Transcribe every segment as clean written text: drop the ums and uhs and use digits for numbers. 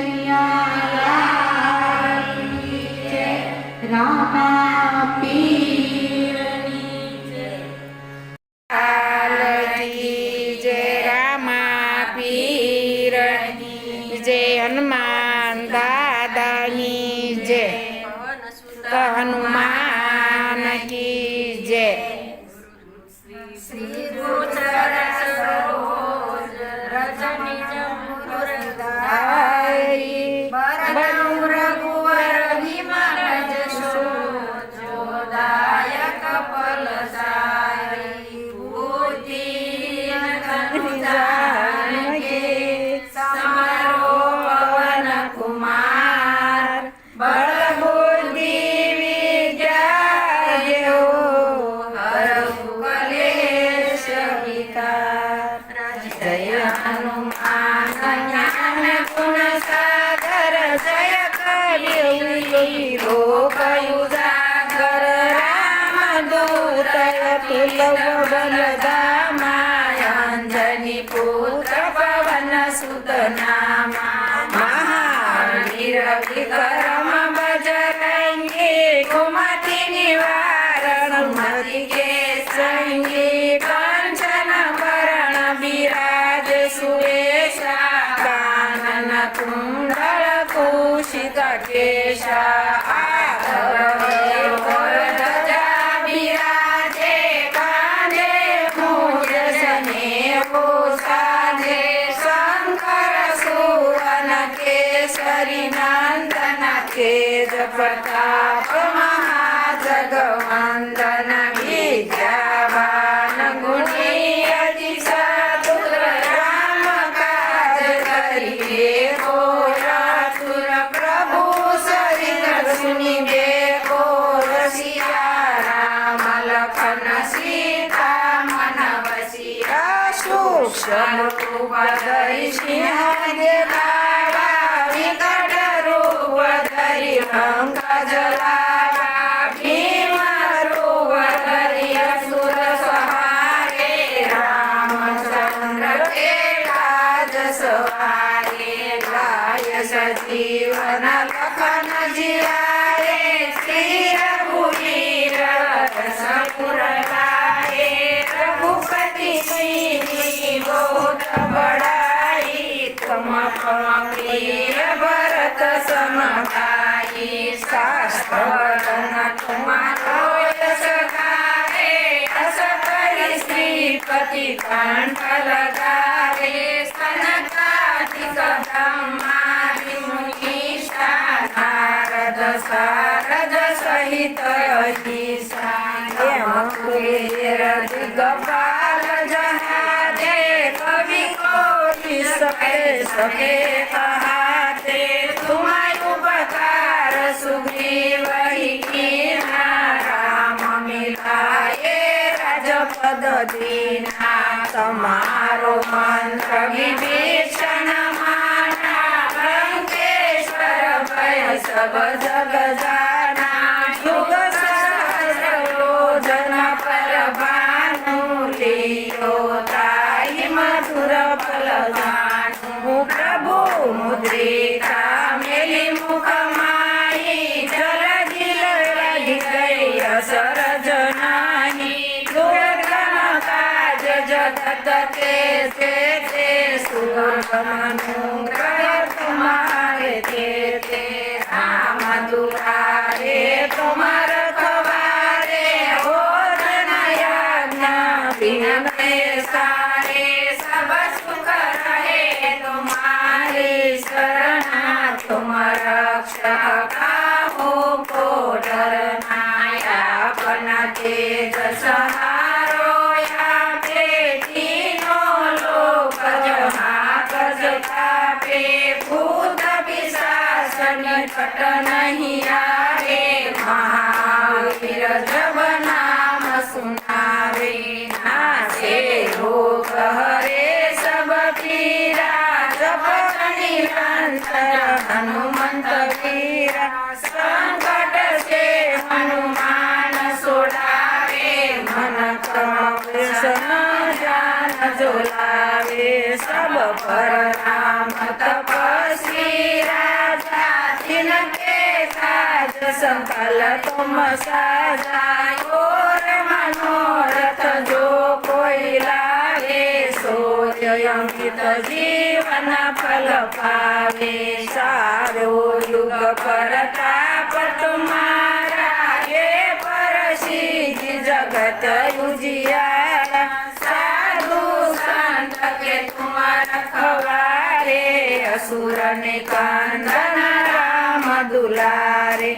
કનૈયા રામા પીરની જય રામા પીરની જય હનુમાન દાદાની જય હનુમાન કી જય શ્રી ગુરુચરણ સરોજ રજની જમુરદારી બરનુ રઘુવર વિમલ જશો જોદાયક ફલસારી બુદ્ધિ જાનકે સમરો પવન કુમાર બળ બુદ્ધિ વિદ્યા દેવો હરહુ કલેશ વિકાર જય હનુમાન જ્ઞાન ગુણ સાગર જય કલિયુગી લોક ઉજાગર રામ દૂત તુલવ બલદામા અંજની પુત્ર પવન સુત નામા મહાવીર વિક્રમ બજરંગી કુમતિ નિવારણ મતિ કે સંગી કંચન વરણ બિરાજ સુરેશા કાનન કુંડળ કુશિત કેશા બિરાજે કાંધે મુજ સનેહો સાજે શંકર સુવન કેસરી નંદન તેજ પ્રતાપ મહાજગવંદન વિદ્યાવાન ગુણી અતિ સાતુર રામ કાજ કરીએ કોરાતુર પ્રભુ સરિત સુની બેકો રસિયા રામ લખન સીતા મન વસિયા સૂક્ષ્મ રૂપ ધરી સિંહ દેખાવા વિકટ રૂપ ધરી લંક જલાવા ભીમ રૂપ ધરી અસુર સહારે રામચંદ્ર કે કાજ સવારે લાય સજીવન લખન જીવારે શ્રી રઘુવીર રસપુર લાએ રઘુપતિ की बहुत बड़ाई तुम प्रिय भरत सम भाई शास्त्र वचन तुम्हारो यश गाए अस करि श्रीपति कंठ लगाए सनकादिक ब्रह्मादि मुनीषा नारद सारद सहित अहिसा कुबेर दिगपाल जहाते कवि कोटि सके कहाते तुम्हारे उपकार सुग्रीव ही कीना राम मिलाए राजपद दीना तुम्हारो मंत्र विभीषण माना लंकेश्वर भय सब जग जाना युग सहस्र योजन पर भानु लियो ताहि मधुर फल जानु प्रभु मुद्रिका मेली मुख माही जल दिल लगी गई असरज नाही दुर्गम काज जगत के सुगम अनुग्रह तुम्हारे ते राम दुलारे तुम्हार खवारे हो जनयाज्ञा बिनते सारे सब सुख रहे तुम्हारी शरणा तुम रक्षक हो को डरना अपना तेज सहारो या तीनों लोक जहाँ पे भूत पिशाच निकट नहीं आवे महावीर जब नाम सुनावे नासे रोग हरे सब पीरा जपत निरंतर हनुमंत वीरा संकट से हनुमान सोड़ावे मन क्रम कृष्ण जान ઝુલાવે સબ પર રામ તપસ્વી રાજા जिनके साज संकल तुम सजायो रे मनोरथ जो कोई लागे सोय अमित जीवन फल पावे सारो युग परताप तुम्हारा ये पर सिद्धि जगत उजियारा साधु संत के तुम्हारा खवारे असुर निकंदन राम दुलारे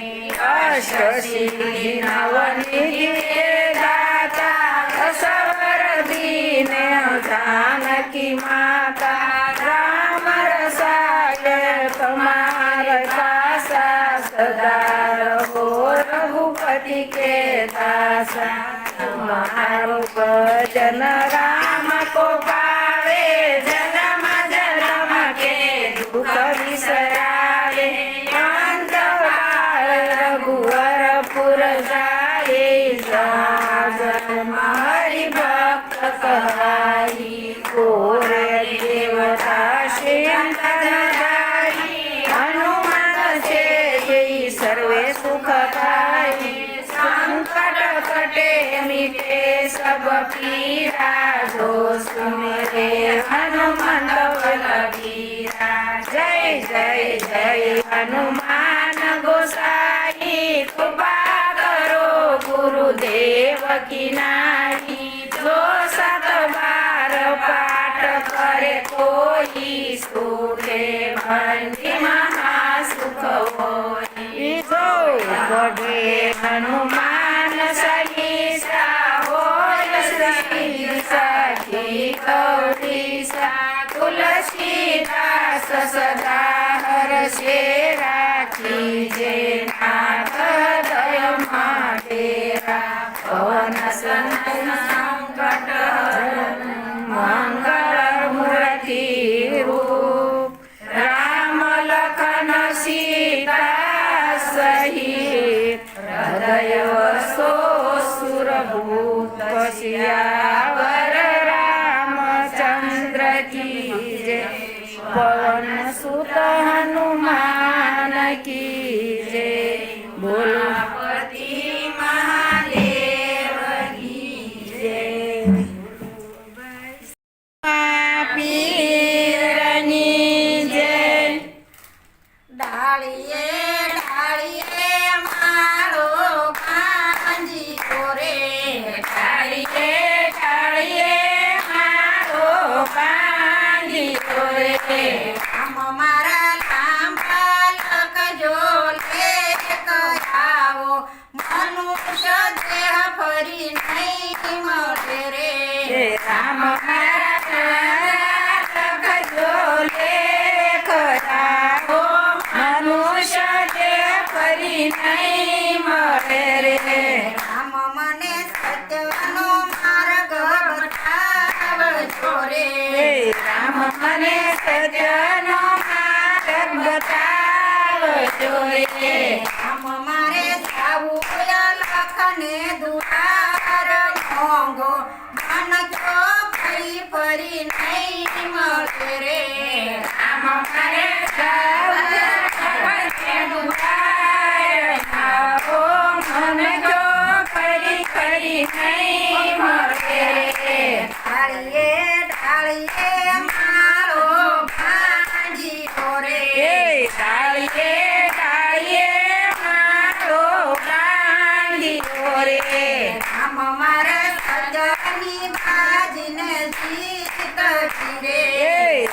अष्ट सिद्धि नवनिधि के दाता असवर दीन जानकी माता राम रसाय तुम्हार दासा सदा रहो रघुपति के दासा तुम्हारो भजन राम को पावे जन्म जन्म के दुख विसरावे अंत काल रघुवर पुर जाए जन्म हरि भक्त कहाई घोर देवता श्रीयंतधारी हनुमान से यही सर्वे सुख पाई संकट कटे मिटे सब पीरा जो सुमिरे हनुमान बलबीरा जय जय जय हनुमान गोसाई कृपा करो गुरुदेव की नाई जो 7 बार पाठ करे कोई सुखे बंदी महासुख होई जो बढ़े हनुमान सहिसा होय श्री सखी गौरीसा तुलसीदास सदा हर्षे राखी जे नाथ हृदय डेरा पवन संकट मंगल मूर्ति रूप राम लखन सीता सहित हृदय सो सुरभूत सियावर रामचंद्र की जय पवन सुत हनुमान की जय बोलो पति महादेव की जय पीरनी जय ડાળીએ ડાળીએ મારો કાંજી કોરે ડાળીએ ડાળીએ મારો કાંજી કોરે આમ મારા લાંબા લખજો લેખ આવો મનુષ્ય દેહ ફરી નહીં મળે રે રામ લખજો લેખ આવો મનુષ્ય જે ફરી નહીં મળે રે આમ મને સત્યનો માર્ગ બતાવજો રે રામ મને સજનો માર્ગ બતાવજો રે આમ મારે જાવું લખને દુલાર મોંઘો મન જો ફરી ફરી નહીં મળે રે રામ મને મને જો ફરી ફરી નહીં મળે રે ડાળીએ ડાળીએ મારો ભાંજી કોરે ડાળીએ ડાળીએ મારો કાંદી રે આમ મારે સજની બાજીને જીત રે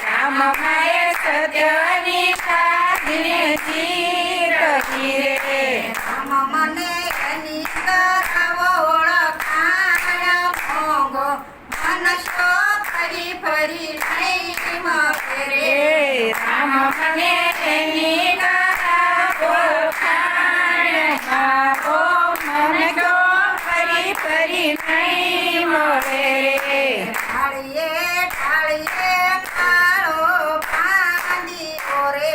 રામ માએ સજની સાધને જીરતી રે આમ મને એની કરાવો ઓળખાણ મોંઘો મનુષ્ય ફરી ફરી નહીં મળે રે રામ મને એની કરાવો ખાણ ખાવો મને જો ફરી ફરી નહીં મળે રે ઢાળીએ ઢાળીએ મારો ભાંજી કોરે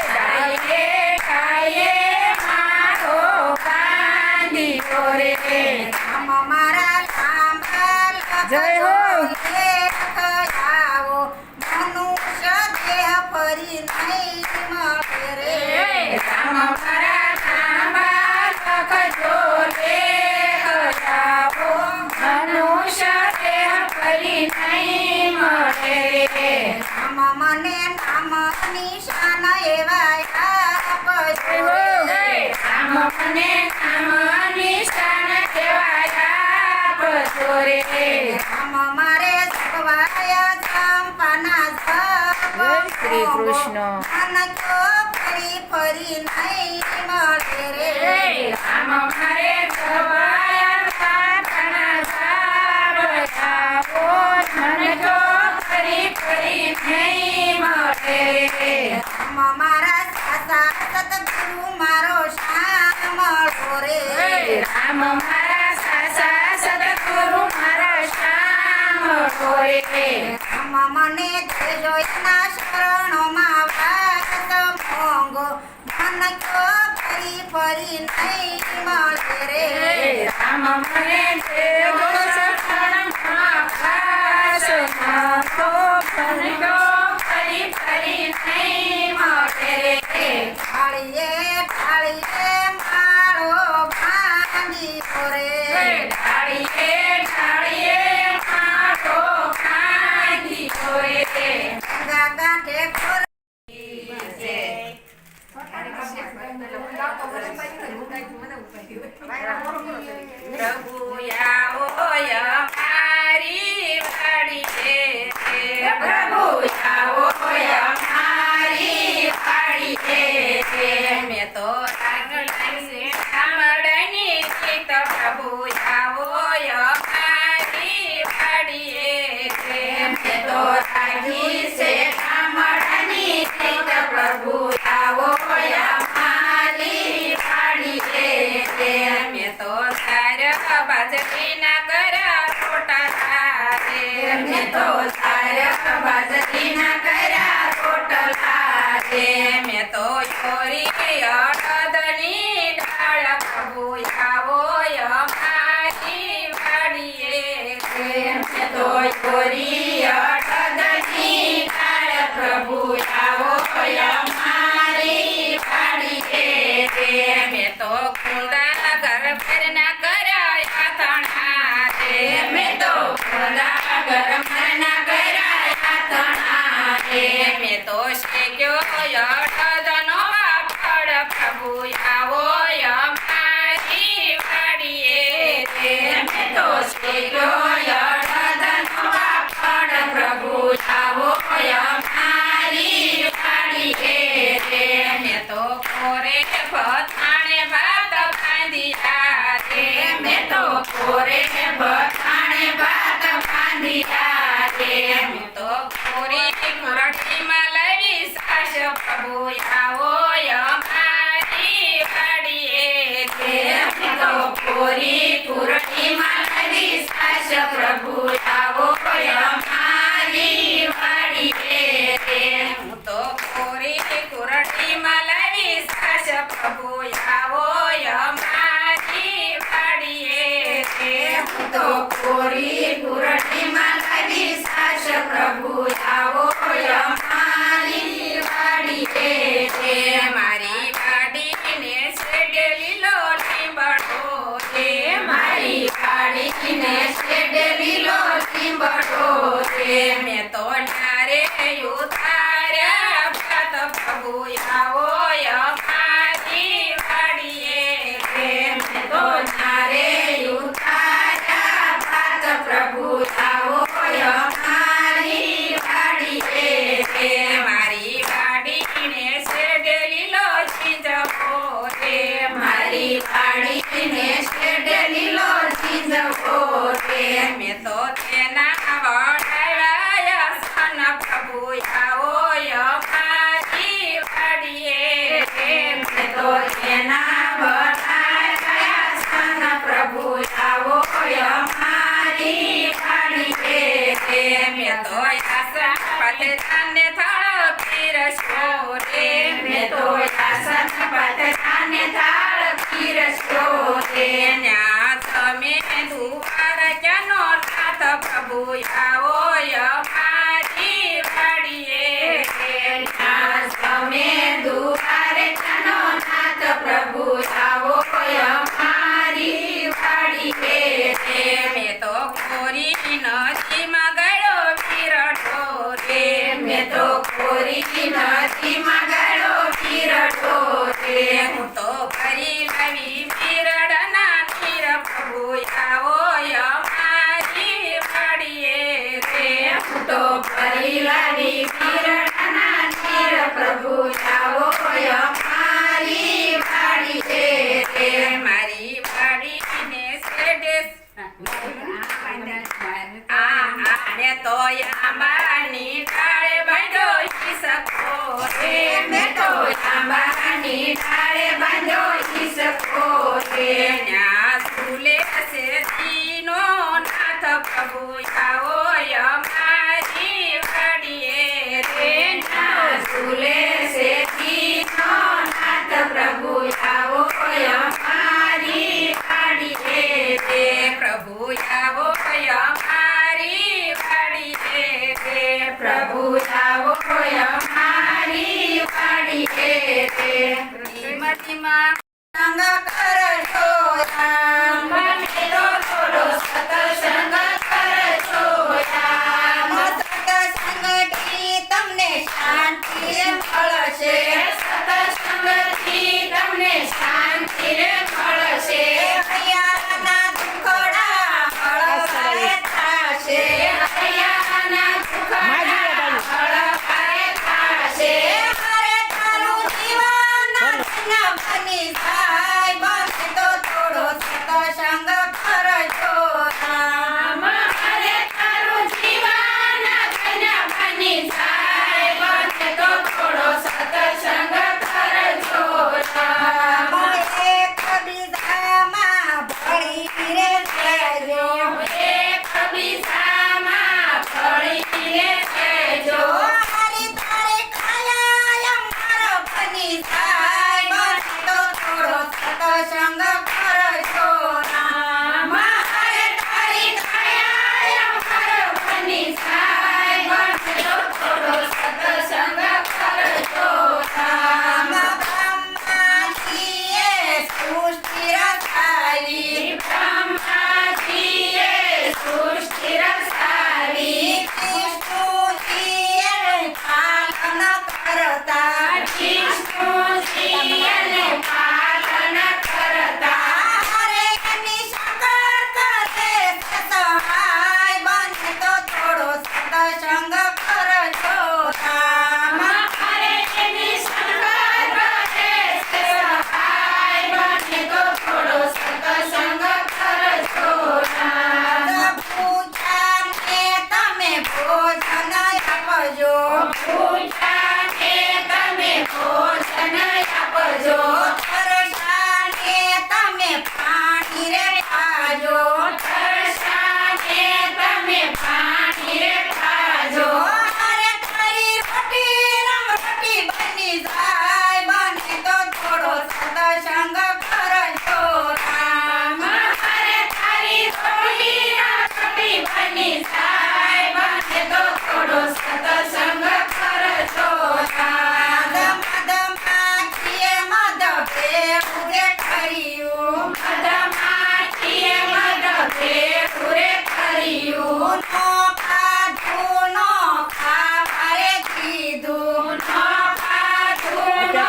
ડાળીએ ડાળીએ મારો કાંદી રે આમ મારા લાંબા જય હો. આવો મનુષ્ય દેહ ફરી નહીં મળે રે રામ મારા તાંબા લખજો લેખ આવો મનુષ્ય દેહ ફરી નહીં મળે રે નામ મને નામ નિશાન એવા આપજો રે રામ મને નામ નિશાન કહેવાયા આપજો રે રામ મારે જપવાયા ચંપાના જપ જય શ્રી કૃષ્ણ. મન કયો ફરી ફરી નહીં મળે રે રામ મારે જવાયા પાપના જાવ મને તો ફરી ફરી નહીં મળે રે રામ મારા સાસા સતગુરુ મારો શ્યામ મળો રે રામ મારા સાસા સદગુરુ મારા શ્યામ હોય રામ મને દેજો એના શરણોમાં વાસ મોંઘો મન કયો ફરી ફરી નહીં મળે રે રામ મને દેવો શરણમાં ખાસ માતો બનજો ફરી ફરી નહીં મળે રે ઢાળીએ માળો ભાંગી રે ઢાળીએ ઢાળીએ માટો ભાંગી રે ગંગા કાંઠે ખોર પ્રભુ આવો મારી વાડીએ પ્રભુ આવો મારી વાડીએ મેં તો આગળની સાંભળની ગીત પ્રભુ આવો મારી વાડીએ મેં તો રાગી છે સાંભળની ગીત પ્રભુ આવો મારી વાડીએ મેં તો સાર બાજરીના કરા રોટા ખાધે મેં તો સાર બાજરીના કરા રોટલા રે મેં તો છોરી અડદની ડાળ પ્રભુ આવો મારી વાડીએ મેં તો છોરી અડદની ડાળ પ્રભુ આવો મારી વાડીએ મેં તો કુંડા ઘર ફેરના કરાયા તણા રે મેં તો કુંડા ઘર ફેરના કરાયા તણા રે મેં તો શેક્યો અડદનો પાપડ પ્રભુ આવો મારી વાડીએ રે મેં તો શેક્યો અડદનો પાપડ પ્રભુ આવો મારી વાડીએ રે મેં તો કોરે ભથાણે ભાત બાંધ્યા રે મેં તો કોરે ભથાણે ભાત બાંધ્યા રે મેં તો કોરી મુરઠીમાં લાવી સાસ પ્રભુ આવો મારી વાડીએ રે મેં તો કોરી મુરઠીમાં લાવી સાસ પ્રભુ આવો મારી વાડીએ રે હું તો કોરી કુરઠીમાં લાવી સાસ પ્રભુ આવો મારી વાડીએ રે હું તો કોરી કુરઠીમાં લાવી સાસ પ્રભુ આવો મારી વાડીએ રે મારી વાડીને શેડે લીલો લીંબડો રે મારી વાડીને શેડે લીલો લીંબડો રે મેં તો ડારે ઉતાર્યા ભાત પ્રભુ આવો મારી વાડીએ રે મેં તો ડારે ઉતાર્યા ભાત પ્રભુ આવો મારી વાડીએ રે મારી વાડીને શેડે લીલો ચીંજવો રે મારી વાડીને શેડે લીલો ચીંજવો રે મેં તો તેના વડાવ્યા સન પ્રભુ આવો મારી વાડીએ રે મેં તો તેના વડાવ્યા સન પ્રભુ આવો મારી વાડીએ રે મેં તો આશા પતરાને થાળ પીરસ્યો રે મેં તો આશા પતરાને થાળ પીરસ્યો રે ન્યા તમે દુવાર ક્યાંનો નાથ કોરી નદીમાં ગયો વિરડો રે મેં તો કોરી નદીમાં ગયો વિરડો રે હું તો ભરી લાવી વિરડના નીર પ્રભુ આવો અમારી વાડીએ રે હું તો ભરી લાવી વિરડના નીર પ્રભુ આવો અમારી વાડીએ રે મારી વાડીને સેડે આને તો આંબાની ડાળે બાંધ્યો ઈસકો રે મેં તો આંબાની ડાળે બાંધ્યો ઈસકો રે ન્યા ઝૂલે છે દીનો નાથ પ્રભુ આવો અમારી વાડીએ રે ન્યા ઝૂલે છે દીનો નાથ પ્રભુ આવો અમારી વાડીએ રે પ્રભુ આવો અમારી વાડીએ રે પ્રભુ આવો અમારી વાડીએ રે ધીમા ધીમા સંગ કરશો રામ મને તો થોડો સત્સંગ કરશો રામ સત્સંગથી તમને શાંતિ મળશે સત્સંગથી તમને શાંતિ મળશે હૈયાના દુખડા હળવારે થશે હૈયાના દુખડા હળવારે થશે મારે તારું જીવન ધન્ય બની જાય બને તો થોડો સત્સંગ કરજો રામ મારે તારું જીવન ધન્ય બની જાય બને તો થોડો સત્સંગ કરજો રામ એકબીજામાં ભળી રે રહેજો એકબીજામાં ભળીને રહેજો મારી તારી કાયા મારો બની જાય બને તો થોડો સત્સંગ કરજો રામ મારે તારી કાયા મારો બની જાય બને તો થોડો સત્સંગ કરજો રામ બ્રહ્માજીએ સૃષ્ટિ રચાવી બ્રહ્માજીએ સૃષ્ટિ રચાવી વિષ્ણુજીએ પાલન કરતા વિષ્ણુજીએ પાલન કરતા હરે એની શંકર કરે સહાય બને તો થોડો સત્સંગ કરજો રામ મારે એની શંકર કરે છે સહાય બને તો થોડો સત્સંગ કરજો રામ પૂજાને તમે ભોજન આપજો પૂજાને તમે ભોજન આપજો તરસાને તમે પાણી રે પાજો તરસાને તમે પાણી રે ખાજો હરે તારી રોટી રમરોટી બની જાય બને તો થોડો સત્સંગ કરજો રામ મારે તારી રોટી રોટી બની જાય બને તો થોડો સત્સંગ કરજો રામ મદમાખીએ મદ ભેગું રે કર્યું મદમાખીએ મદ ભેગું રે કર્યું નો ખાધું નો ખાવારે કીધું નો ખાધું નો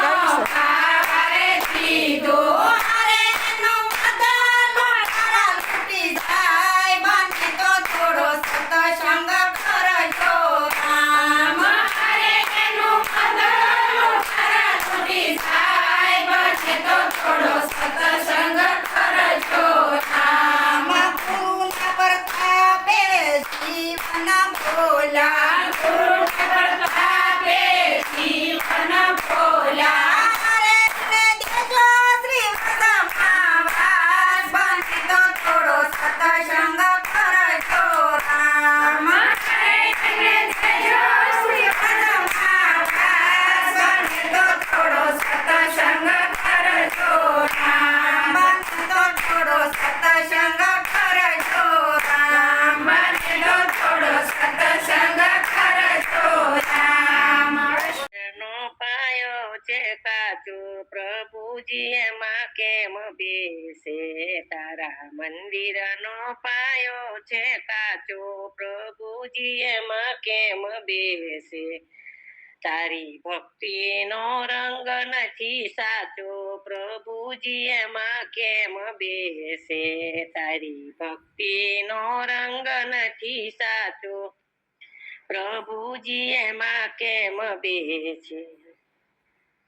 ખાવારે દીધું હરે એનું મદનો તારા લૂટી જાય બને તો થોડો સત્સંગ કરજો રામ મારે એનું મદનું તારા તૂટી જાય બને તો થોડો સત્સંગ કરજો રામ ગુરુના પ્રતાપે જીવન બોલા ગુરુના પ્રતાપે જીવન બોલા હરે ને દેજો શ્રીમદમાં વાસ બને તો થોડો સત્સંગ કરજો રામ મારે એને દેજો શ્રીમદમાં વાસ બને તો થોડો સત્સંગ કરજો રામ બને તો થોડો સત્સંગ કરજો રામ બને તો થોડો સત્સંગ કરજો રામ નો તારા મંદિરનો પાયો છે કાચો પ્રભુજી એમાં કેમ બેસે તારી ભક્તિનો રંગ નથી સાચો પ્રભુજી એમાં કેમ બેસે તારી ભક્તિનો રંગ નથી સાચો પ્રભુજી એમાં કેમ બેસે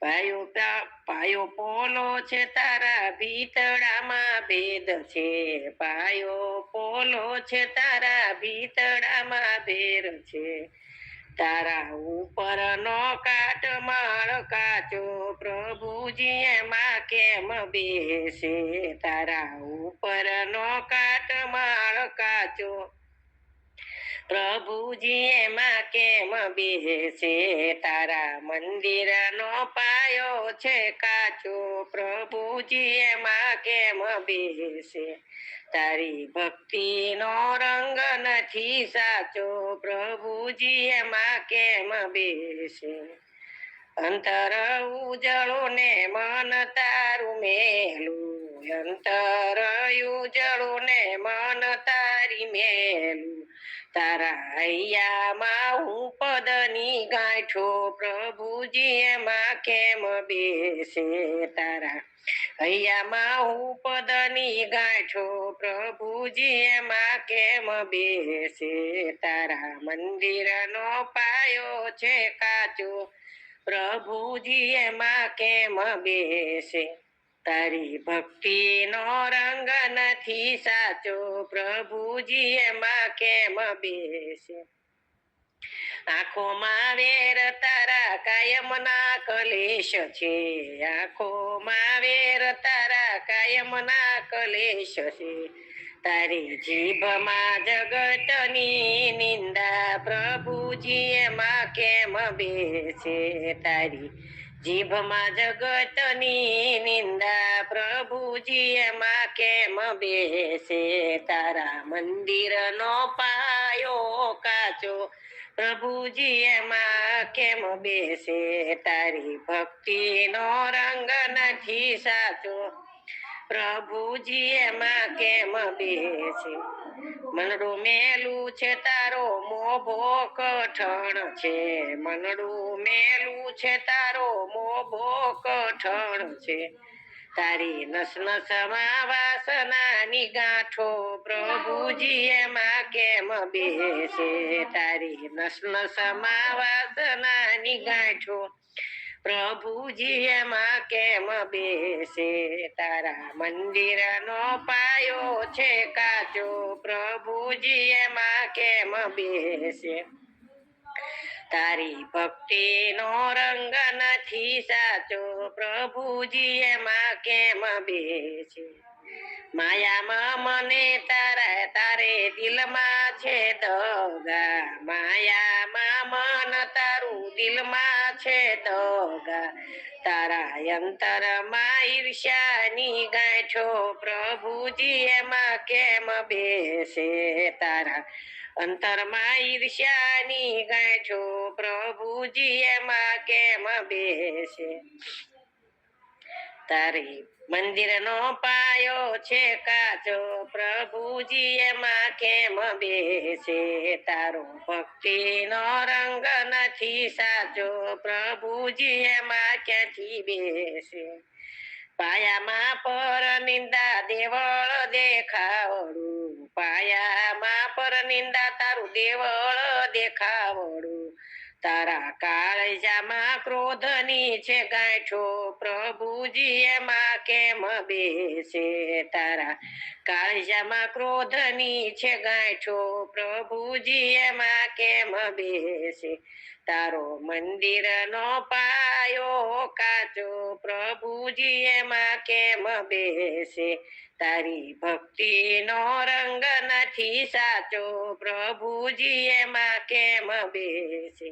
પાયો પોલો છે તારા ભીતડામાં ભેદ છે પાયો પોલો છે તારા ભીતડામાં ભેર છે તારા ઉપરનો કાટમાળ કાચો પ્રભુજી એમાં કેમ બેસે તારા ઉપરનો કાટમાળ કાચો પ્રભુજી એમાં કેમ બેસે તારા મંદિરનો પાયો છે કાચો પ્રભુજી એમાં કેમ બેસે તારી ભક્તિનો રંગ નથી સાચો પ્રભુજી એમાં કેમ બેસે અંતર ઉજળું ને મન તારું મેલું અંતર ઉજળું ને મન તારી મેલું તારા હૈયામાં હું પદની ગાંઠો પ્રભુજી એમાં કેમ બેસે તારા હૈયામાં હું પદની ગાંઠો પ્રભુજી એમાં કેમ બેસે તારા મંદિરનો પાયો છે કાચો પ્રભુજી એમાં કેમ બેસે તારી ભક્તિનો રંગ નથી સાચો પ્રભુજી એમાં કેમ બેસે આંખોમાં વેર તારા કાયમના કલેશ છે આંખોમાં વેર તારા કાયમના કલેશ છે તારી જીભમાં જગતની નિંદા પ્રભુજી એમાં કેમ બેસે તારી જીભમાં જગતની નિંદા પ્રભુજી એમાં કેમ બેસે તારા મંદિરનો પાયો કાચો પ્રભુજી એમાં કેમ બેસે તારી ભક્તિનો રંગ નથી સાચો પ્રભુજી એમાં કેમ બેસે મનડું મેલું છે તારો મોભો કઠણ છે મનડું મેલું છે તારો મોભો કઠણ છે તારી નસ નસમાં વાસનાની ગાંઠો પ્રભુજી એમાં કેમ બેસે તારી નસ નસમાં વાસનાની ગાંઠો પ્રભુજી એમાં કેમ બેસે તારા મંદિરનો પાયો છે કાચો પ્રભુજી એમાં કેમ બેસે તારી ભક્તિનો રંગ નથી સાચો પ્રભુજી એમાં કેમ બેસે માયામાં મને તારે દિલમાં છે દગા માયામાં મન તારું દિલમાં છે દગા તારા અંતરમાં ઈર્ષ્યાની ગાંઠો પ્રભુજી એમાં કેમ બેસે તારા અંતરમાં ઈર્ષ્યાની ગાંઠો પ્રભુજી એમાં કેમ બેસે તારી મંદિરનો પાયો છે કાચો પ્રભુજી એમાં કેમ બેસે તારો ભક્તિનો રંગ નથી સાચો પ્રભુજી એમાં ક્યાંથી બેસે પાયામાં પર નિંદા દેવળ દેખાવડું પાયામાં પર નિંદા તારું દેવળ દેખાવડું તારા કાળજામાં ક્રોધની છે ગાંઠો પ્રભુજી એમાં કેમ બેસે તારા કાળજામાં ક્રોધની છે ગાંઠો પ્રભુજી એમાં કેમ બેસે તારો મંદિરનો પાયો કાચો પ્રભુજી એમાં કેમ બેસે તારી ભક્તિનો રંગ નથી સાચો પ્રભુજી એમાં કેમ બેસે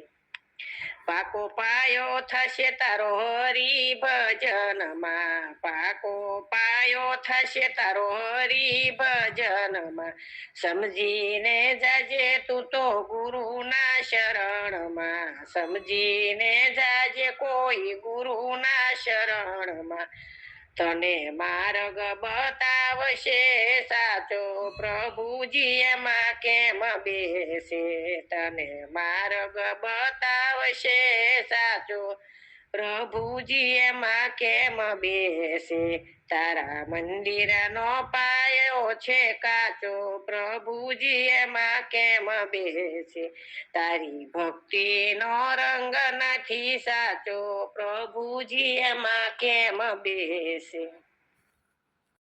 પાકો પાયો થશે તારો હરિ ભજનમાં પાકો પાયો થશે તારો હરિ ભજનમાં સમજીને જાજે તું તો ગુરુના શરણમાં સમજીને જાજે કોઈ ગુરુના શરણમાં તને માર્ગ બતાવશે સાચો પ્રભુજી એમાં કેમ બેસે તને માર્ગ બતાવશે સાચો પ્રભુજી એમાં કેમ બેસે તારા મંદિરનો પાયો છે કાચો પ્રભુજી એમાં કેમ બેસે તારી ભક્તિનો રંગ નથી સાચો પ્રભુજી એમાં કેમ બેસે